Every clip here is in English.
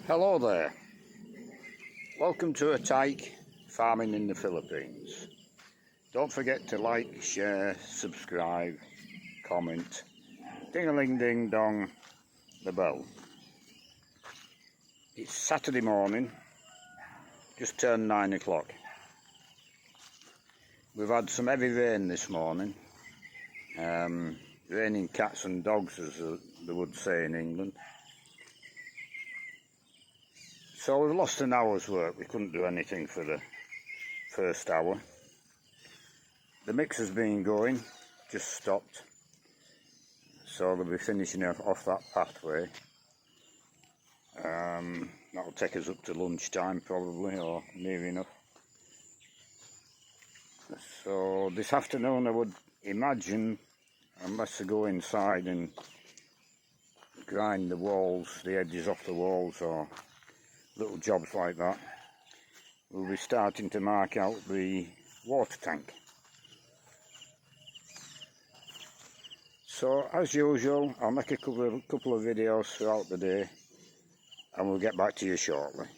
Hello there, welcome to a tyke farming in the Philippines. Don't forget to like, share, subscribe, comment, ding-a-ling, ding-dong, the bell. It's Saturday morning, just turned 9 o'clock. We've had some heavy rain this morning, raining cats and dogs as they would say in England. So we've lost an hour's work. We couldn't do anything for the first hour. The mixer's been going, just stopped. So they'll be finishing off that pathway. That'll take us up to lunchtime probably, or near enough. So this afternoon I would imagine, unless I go inside and grind the walls, the edges off the walls, or little jobs like that, we'll be starting to mark out the water tank. So as usual, I'll make a couple of videos throughout the day and we'll get back to you shortly.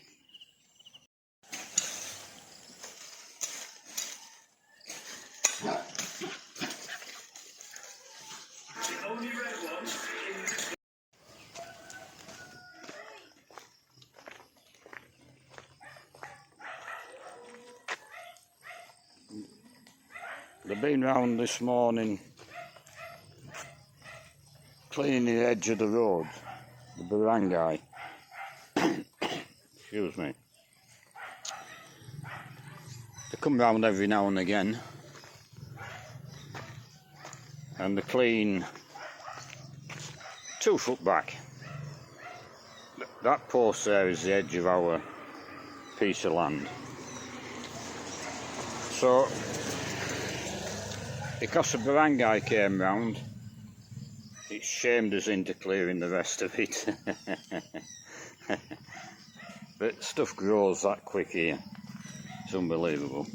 They've been round this morning cleaning the edge of the road, the barangay. Excuse me. They come round every now and again and they clean 2 foot back. That post there is the edge of our piece of land. So because the barangay came round, it shamed us into clearing the rest of it. But stuff grows that quick here. It's unbelievable.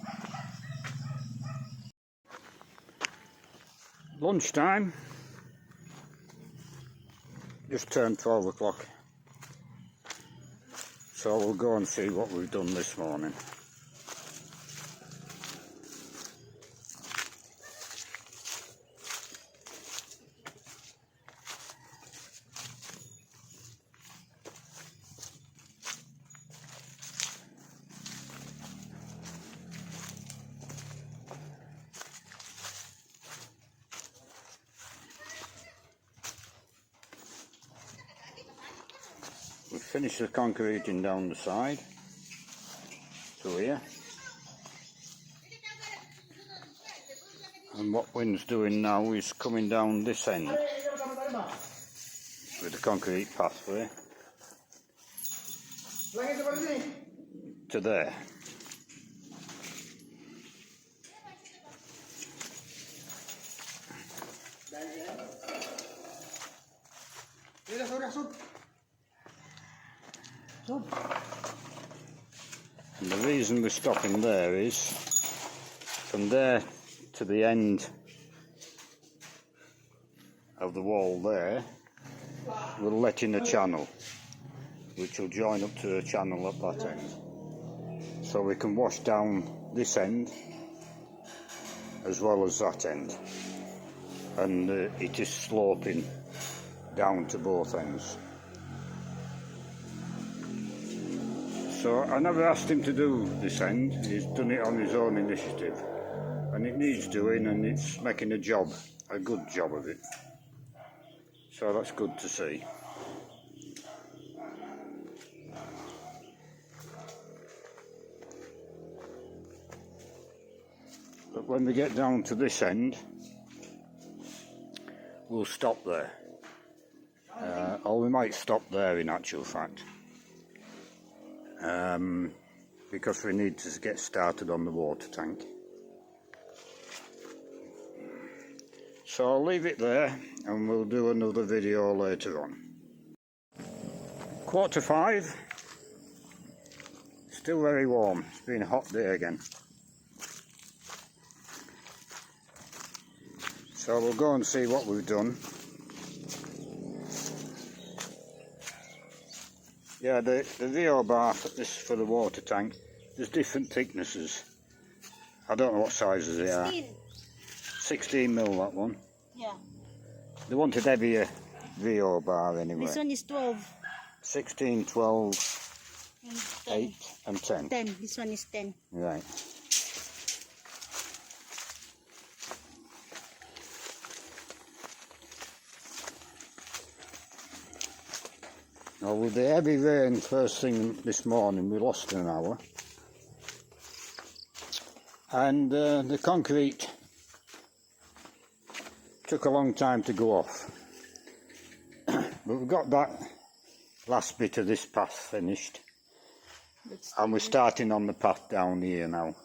Lunchtime. Just turned 12 o'clock. So we'll go and see what we've done this morning. We've finished the concreting down the side to here, and what Wynn's doing now is coming down this end with the concrete pathway to there. And the reason we're stopping there is from there to the end of the wall there, we'll let in a channel which will join up to a channel at that end, so we can wash down this end as well as that end, and it is sloping down to both ends. So I never asked him to do this end, he's done it on his own initiative, and it needs doing, and it's making a good job of it. So that's good to see. But when we get down to this end, we'll stop there. Or we might stop there in actual fact. Because we need to get started on the water tank. So I'll leave it there and we'll do another video later on. 4:45, still very warm, it's been a hot day again. So we'll go and see what we've done. Yeah, the VO bar this for the water tank, there's different thicknesses. I don't know what sizes they are. 16 mil that one. Yeah. They wanted heavier VO bar anyway. This one is 12. 16, 12, And 8 and 10. 10. This one is 10. Right. Now with the heavy rain first thing this morning, we lost an hour. And the concrete took a long time to go off. But we've got that last bit of this path finished. And we're starting on the path down here now.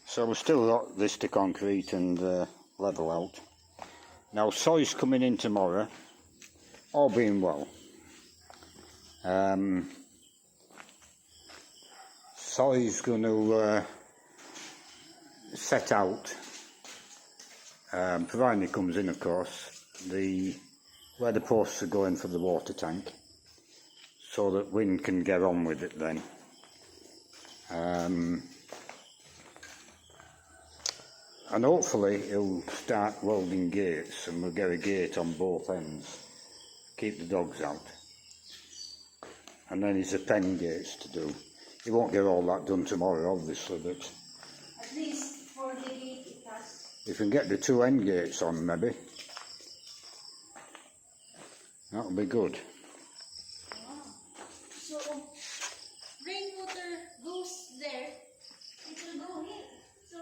So we've still got this to concrete and level out. Now soil's coming in tomorrow, all being well. Soil's going to set out, providing it comes in of course, where the posts are going for the water tank, so that wind can get on with it then. And hopefully he'll start welding gates and we'll get a gate on both ends, keep the dogs out. And then he's a pen gates to do. He won't get all that done tomorrow obviously, but At least for the gate it has. if we can get the 2 end gates on maybe, that'll be good. Wow. So rainwater goes there, it will go here. So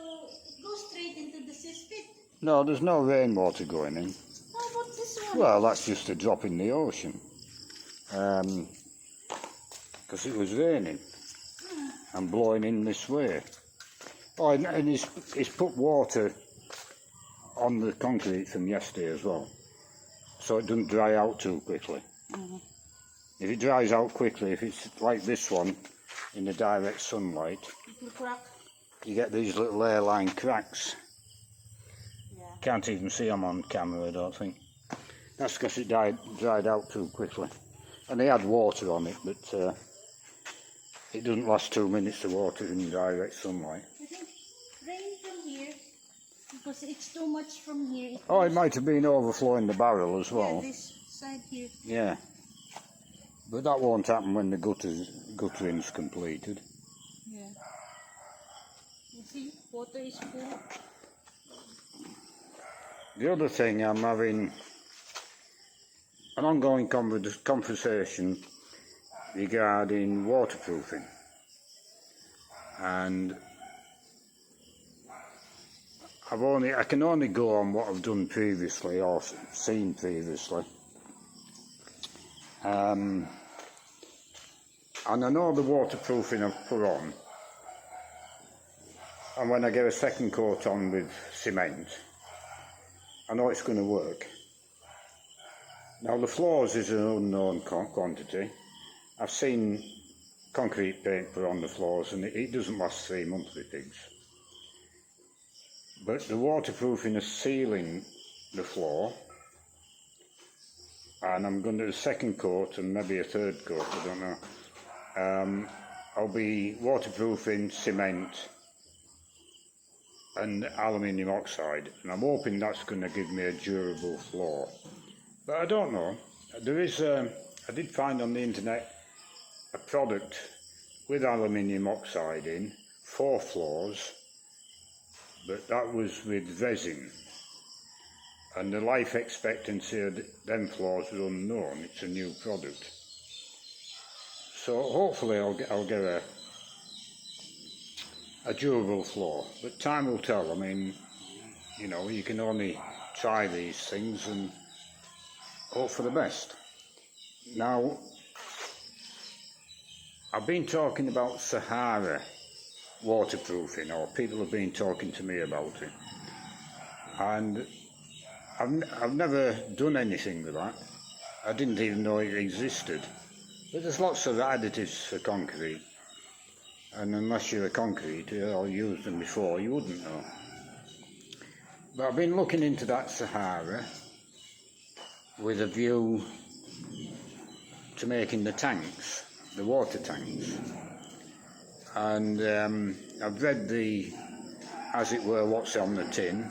it goes straight into the cesspit. No, there's no rainwater going in. How about this one? Well, that's just a drop in the ocean. Because it was raining and blowing in this way. Oh, and he's put water on the concrete from yesterday as well, so it doesn't dry out too quickly. If it dries out quickly, if it's like this one in the direct sunlight, It will crack. you get these little airline cracks. Yeah. Can't even see them on camera, I don't think. That's because it dried out too quickly. And they had water on it, but it doesn't last 2 minutes, the water in direct sunlight. I think rain from here, because it's too much from here. Oh, it might have been overflowing the barrel as well. Yeah, this side here. Yeah. But that won't happen when the guttering's completed. Yeah. You see, water is full. The other thing, I'm having an ongoing conversation regarding waterproofing, and I can only go on what I've done previously or seen previously. And I know the waterproofing I've put on, and when I get a second coat on with cement, I know it's going to work. Now the floors is an unknown quantity. I've seen concrete paint put on the floors and it doesn't last 3 months with pigs. But the waterproofing is sealing the floor, and I'm going to do a second coat and maybe a third coat, I don't know. I'll be waterproofing cement and aluminium oxide, and I'm hoping that's going to give me a durable floor. But I don't know. There is I did find on the internet a product with aluminium oxide in 4 floors, but that was with resin, and the life expectancy of them floors was unknown. It's a new product, so hopefully I'll get a durable floor, but time will tell. I mean, you know, you can only try these things and hope for the best. Now, I've been talking about Sahara waterproofing, or people have been talking to me about it, and I've never done anything with that. I didn't even know it existed. But there's lots of additives for concrete, and unless you're a concrete or used them before, you wouldn't know. But I've been looking into that Sahara with a view to making the tanks, the water tanks. And I've read the, as it were, what's on the tin,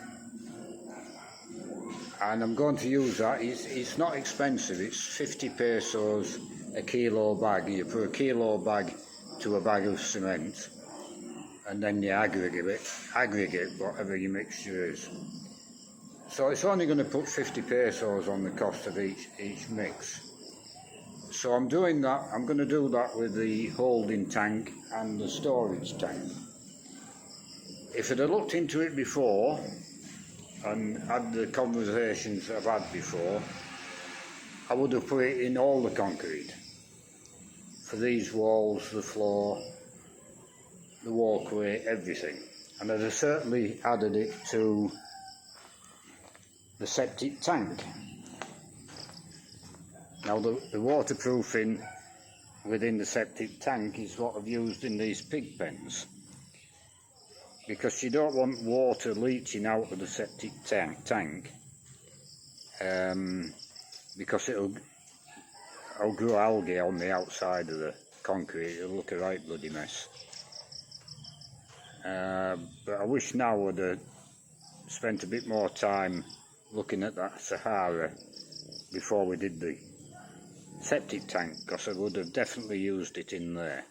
and I'm going to use that. It's not expensive, it's 50 pesos a kilo bag. You put a kilo bag to a bag of cement, and then you aggregate whatever your mixture is. So it's only going to put 50 pesos on the cost of each mix. So I'm doing that. I'm going to do that with the holding tank and the storage tank. If I'd have looked into it before and had the conversations I've had before, I would have put it in all the concrete. For these walls, the floor, the walkway, everything. And I'd have certainly added it to the septic tank. Now the waterproofing within the septic tank is what I've used in these pig pens, because you don't want water leaching out of the septic tank because it'll grow algae on the outside of the concrete. It'll look a right bloody mess. But I wish now I'd have spent a bit more time looking at that Sahara before we did the septic tank, because I would have definitely used it in there.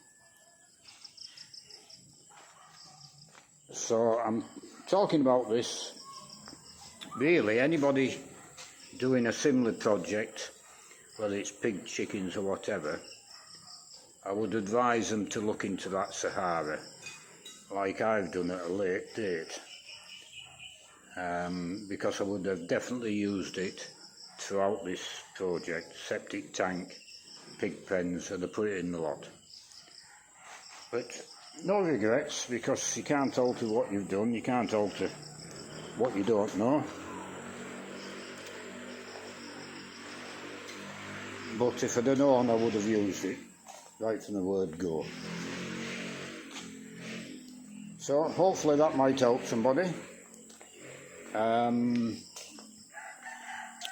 So I'm talking about this, really, anybody doing a similar project, whether it's pig, chickens or whatever, I would advise them to look into that Sahara, like I've done at a late date, because I would have definitely used it throughout this project. Septic tank, pig pens, and I put it in the lot. But no regrets, because you can't alter what you've done, you can't alter what you don't know. But if I'd have known, I would have used it right from the word go. So hopefully that might help somebody.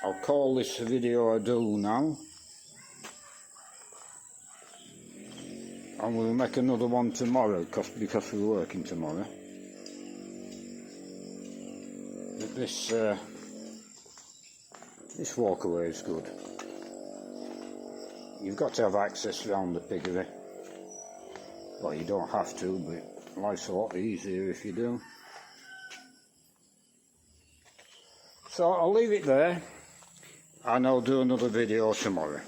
I'll call this video a do now, and we'll make another one tomorrow because we're working tomorrow. But this walkaway is good. You've got to have access around the piggery. Well, you don't have to, but life's a lot easier if you do. So I'll leave it there, and I'll do another video tomorrow.